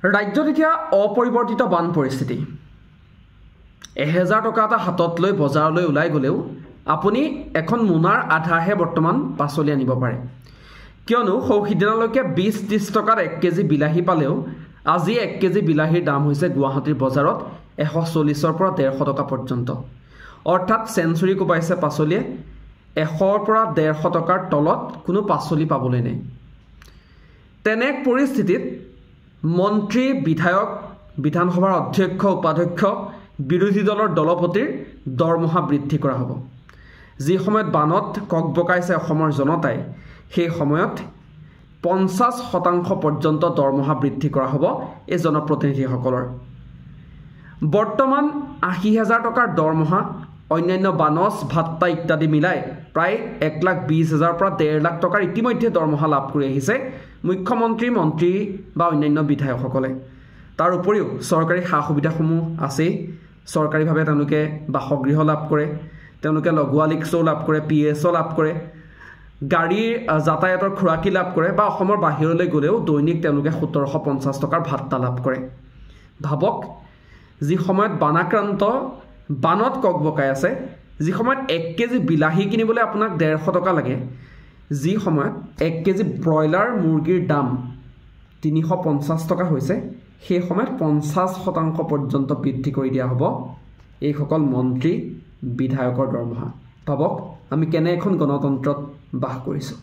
ৰাজ্যত এতিয়া অপৰিৱৰ্তিত বান পৰিস্থিতি 1000 টকা এটা হাতত লৈ বজাৰলৈ ওলাই গলেও আপুনি এখন মোনাৰ আধাহে বৰ্তমান পাচলি আনিব পাৰে কিয়নো সৌহিদিনালৈকে 20-30 টকাত 1 কেজি বিলাহী পালেও আজি 1 কেজি বিলাহীৰ দাম হৈছে গুৱাহাটীৰ বজাৰত 140 পৰা 150 টকা পৰ্যন্ত অৰ্থাৎ সেঞ্চুৰী কোবাইছে পাচলিয়ে 100 পৰা 150 টকাৰ তলত কোনো পাচলি পাবলৈ নাই তেনে পৰিস্থিতিত মন্ত্ৰী বিধায়ক বিধানসভাৰ অধ্যক্ষ উপাধ্যক্ষ বিৰোধী দলৰ দলপতিৰ দৰমহা বৃদ্ধি কৰা হ'ব যি সময়ত বানত ককবকাইছে অসমৰ জনতাই সেই সময়ত 50% পৰ্যন্ত দৰমহা বৃদ্ধি কৰা হ'ব এই জনপ্ৰতিনিধিসকলৰ বৰ্তমান 80,000 টকাৰ দৰমহা অন্যান্য বানস ভাত্তা ইত্যাদি মিলাই প্ৰায় 1,20,000 পৰা 1.5 লাখ টকাৰ ইতিমধ্যে দৰমহা লাভ কৰি আহিছে মুখ্যমন্ত্ৰী মন্ত্ৰী বা অন্যান্য বিধায়কসকলে তাৰ উপৰিও চৰকাৰী সা-সুবিধাসমূহ আছে চৰকাৰীভাৱে তেওঁলোকে বাসগৃহ লাভ কৰে তেওঁলোকে লগোৱা লিক্সও লাভ কৰে পিএছও লাভ কৰে গাড়ীৰ যাতায়াতৰ খুৰাকি লাভ কৰে বা অসমৰ বাহিৰলৈ গলেও দৈনিক তেওঁলোকে 1750 টকাৰ ভাত্তা লাভ কৰে ভাবক যি সময়ত বানাক্ৰান্ত বানত ককবকাই আছে যি সময়ত 1 কেজি বিলাহী কিনিবলৈ আপোনাক 150 টকা লাগে যি সময়ত 1 কেজি ব্ৰইলাৰ মুৰ্গীৰ দাম 350 টকা হৈছে সেই সময়ত 50% পৰ্যন্ত বৃদ্ধি কৰি দিয়া হ'ব এই সকল মন্ত্ৰী বিধায়কৰ দৰমহা ভাবক আমি কেনে এখন গণতন্ত্ৰত বাস কৰিছো